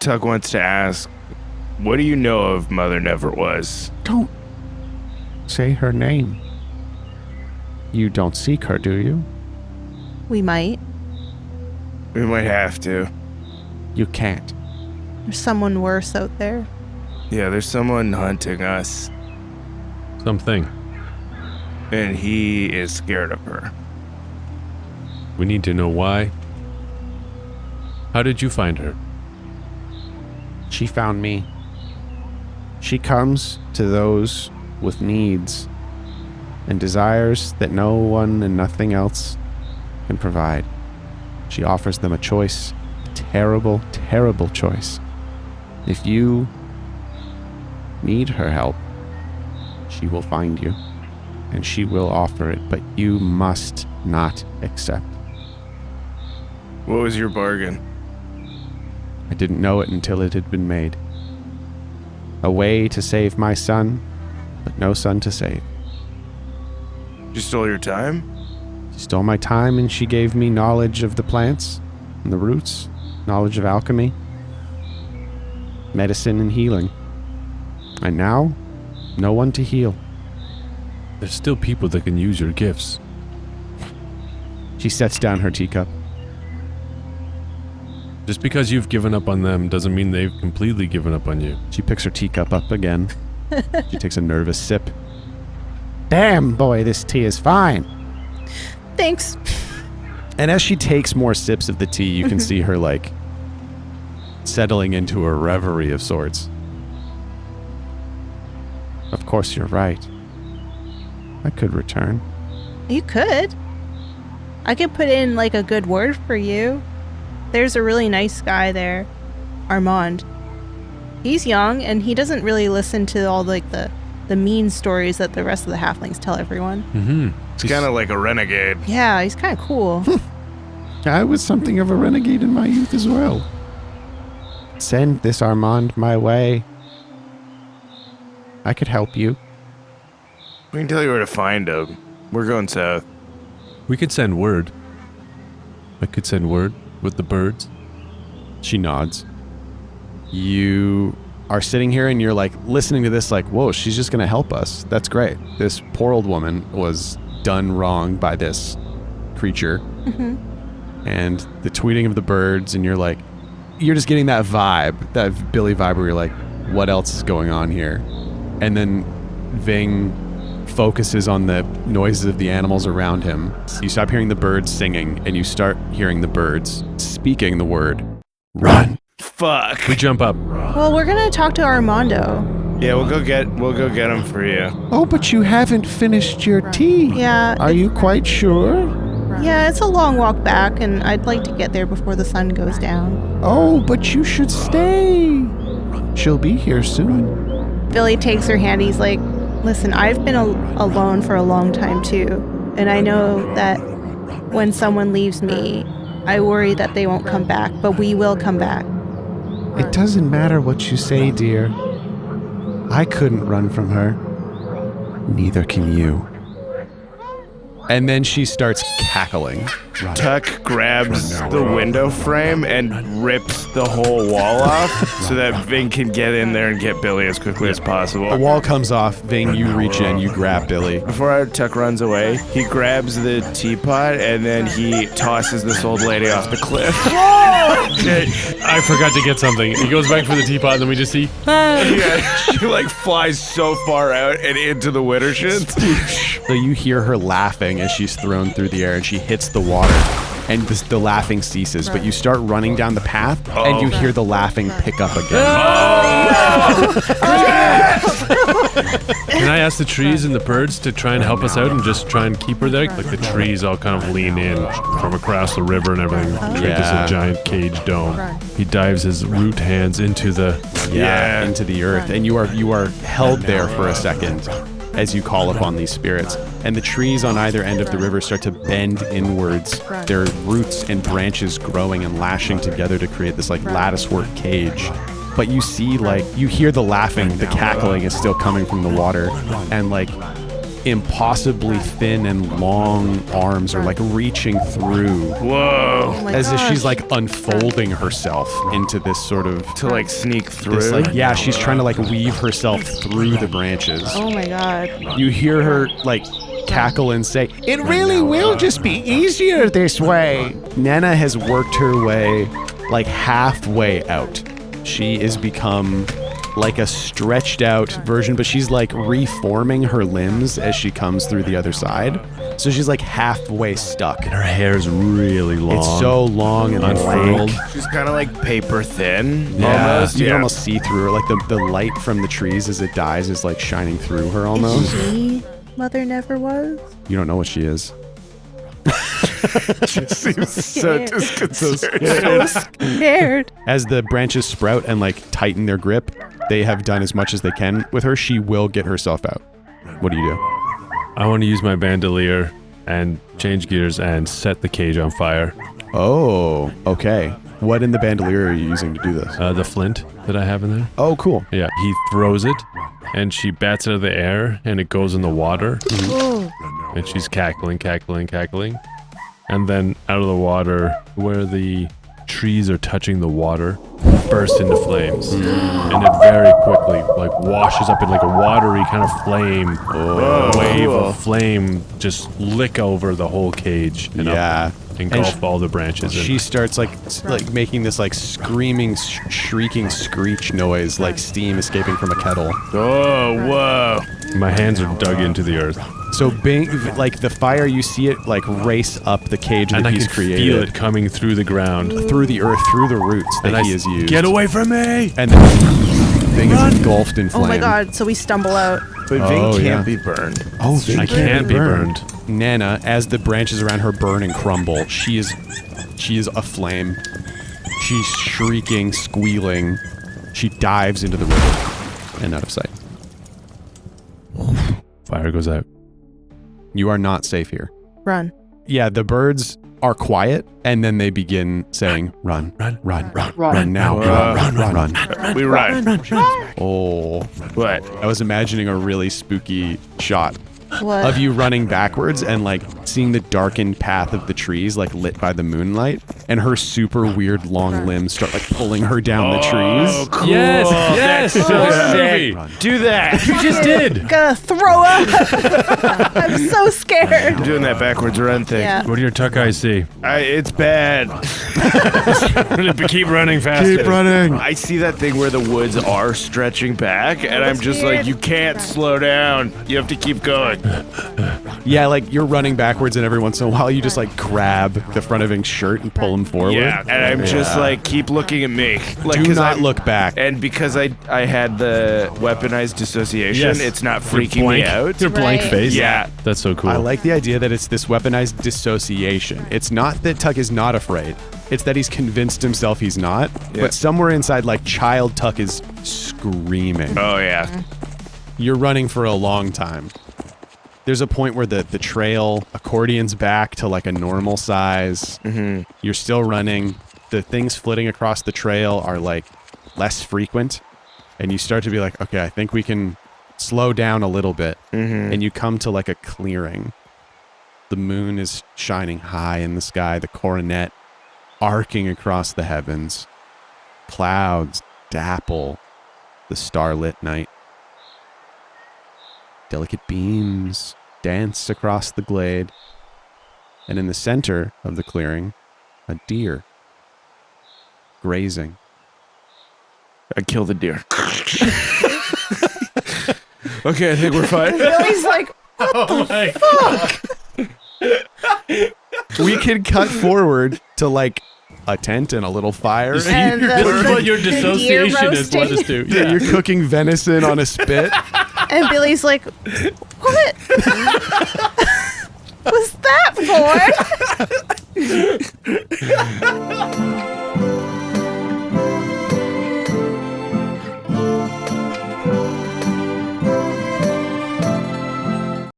Tuck wants to ask, what do you know of Mother Never Was? Don't say her name. You don't seek her, do you? We might. We might have to. You can't. There's someone worse out there. Yeah, there's someone hunting us, Something. and he is scared of her. We need to know why. How did you find her? She found me. She comes to those with needs and desires that no one and nothing else can provide. She offers them a choice, a terrible, terrible choice. If you need her help, she will find you, and she will offer it, but you must not accept. What was your bargain? I didn't know it until it had been made. A way to save my son, but no son to save. You stole your time? She stole my time, and she gave me knowledge of the plants and the roots, knowledge of alchemy, medicine and healing. And now, no one to heal. There's still people that can use your gifts. She sets down her teacup. Just because you've given up on them doesn't mean they've completely given up on you. She picks her teacup up again. She takes a nervous sip. Damn, boy, this tea is fine. Thanks. And as she takes more sips of the tea, you can see her, like, settling into a reverie of sorts. Of course, you're right. I could return. You could. I could put in like a good word for you. There's a really nice guy there, Armand. He's young and he doesn't really listen to all like the mean stories that the rest of the halflings tell everyone. Mm-hmm. It's kind of like a renegade. Yeah, he's kind of cool. I was something of a renegade in my youth as well. Send this Armand my way. I could help you. We can tell you where to find him. We're going south. We could send word. I could send word with the birds. She nods. You are sitting here and you're like listening to this like, whoa, she's just going to help us. That's great. This poor old woman was done wrong by this creature. Mm-hmm. And the tweeting of the birds, and you're like, you're just getting that vibe, that Billy vibe where you're like, what else is going on here? And then Ving focuses on the noises of the animals around him. You stop hearing the birds singing, and you start hearing the birds speaking the word, run. Fuck. We jump up. Well, we're gonna talk to Armando. Yeah, we'll go get him for you. Oh, but you haven't finished your tea. Yeah. Are you quite sure? Yeah, it's a long walk back, and I'd like to get there before the sun goes down. Oh, but you should stay. She'll be here soon. Billy takes her hand. He's like, listen, I've been alone for a long time too, and I know that when someone leaves me, I worry that they won't come back, but we will come back. It doesn't matter what you say, dear. I couldn't run from her. Neither can you. And then she starts cackling. Tuck grabs the window frame and rips the whole wall off so that Ving can get in there and get Billy as quickly as possible. The wall comes off. Ving, you reach in, you grab Billy. Before Tuck runs away, he grabs the teapot and then he tosses this old lady off the cliff. I forgot to get something. He goes back for the teapot, and then we just see. Yeah, she like flies so far out and into the winter shins. So you hear her laughing as she's thrown through the air, and she hits the water, and the laughing ceases. But you start running down the path, and you hear the laughing pick up again. Can I ask the trees and the birds to try and help us out and just try and keep her there? Like the trees all kind of lean in from across the river and everything. Create just a giant cage dome. He dives his root hands into the into the earth, and you are held there for a second as you call upon these spirits. And the trees on either end of the river start to bend inwards, their roots and branches growing and lashing together to create this like latticework cage. But you see, like, you hear the laughing, the cackling is still coming from the water, and like impossibly thin and long arms are like reaching through Whoa. Oh my as if she's gosh. like unfolding herself into this sort of To like sneak through. this like yeah, she's trying to like weave herself through the branches. Oh my god. You hear her like cackle and say, "It really will just be easier this way." Nana has worked her way like halfway out. She has become like a stretched out version, but she's like reforming her limbs as she comes through the other side. So she's like halfway stuck. Her hair's really long. It's so long and Unfurled. lank. She's kind of like paper thin. Yeah, Almost. you Yeah. can almost see through her. Like the light from the trees as it dies is like shining through her almost. Is she Mother Never Was? You don't know what she is. She seems so Scared. disconcerted. Scared. As the branches sprout and like tighten their grip, they have done as much as they can with her. She will get herself out. What do you do? I want to use my bandolier and change gears and set the cage on fire. Oh, okay. What in the bandolier are you using to do this? The flint that I have in there. Oh, cool. Yeah, he throws it, and she bats out of the air, and it goes in the water, Oh. and she's cackling. And then out of the water, where the trees are touching the water, bursts into flames. And it very quickly like washes up in like a watery kind of flame. Wave cool. of flame just lick over the whole cage and Yeah. engulf all the branches. And She starts like making this like screaming, shrieking screech noise, like steam escaping from a kettle. Oh, whoa. my hands are dug into the earth. So Bing, like the fire, you see it like race up the cage And that I he's can created feel it coming through the ground. through the earth, through the roots that And he has used. Get away from me! And then Bing is engulfed in flame. Oh my god, so we stumble out. But Oh, Ving can't yeah. be burned. Oh, Ving I can't be burned. Nana, as the branches around her burn and crumble, she is aflame. She's shrieking, squealing. She dives into the river and out of sight. Fire goes out. You are not safe here. Run. Yeah, the birds are quiet, and then they begin saying, "Run, run, run, run, run now, run, run, run." We run. Oh, What? I was imagining a really spooky shot What? of you running backwards and like seeing the darkened path of the trees like lit by the moonlight, and her super weird long limbs start like pulling her down the Oh, trees. cool. Yes, yes, That's so sick. movie. Do that. You just did. Gonna throw up. I'm so scared. I'm doing that backwards run thing. Yeah. What do your tuck eyes see? It's bad. Keep running faster. Keep running. I see that thing where the woods are stretching back, and I'm just like, you can't slow down. You have to keep going. Yeah, like you're running backwards, and every once in a while you just like grab the front of Ink's shirt and pull him forward. Yeah, and I'm just Yeah. like, keep looking at me. Like, Do 'cause not I'm- look back. And because I had the weaponized dissociation, Yes. it's not Your freaking blank- me out. Your blank Right. face. Yeah. That's so cool. I like the idea that it's this weaponized dissociation. It's not that Tuck is not afraid. It's that he's convinced himself he's not. Yeah. But somewhere inside, like child Tuck is screaming. Oh, yeah. You're running for a long time. There's a point where the trail accordions back to like a normal size. Mm-hmm. You're still running. The things flitting across the trail are like less frequent. And you start to be like, okay, I think we can slow down a little bit. Mm-hmm. And you come to like a clearing. The moon is shining high in the sky, the coronet arcing across the heavens. Clouds dapple the starlit night. Delicate beams dance across the glade. And in the center of the clearing, a deer grazing. I killed the deer. Okay, I think we're fine. Billy's like, We can cut forward to like a tent and a little fire. and This is what your the deer dissociation has led us roasting. to. Yeah, you're cooking venison on a spit. And Billy's like, what was that for?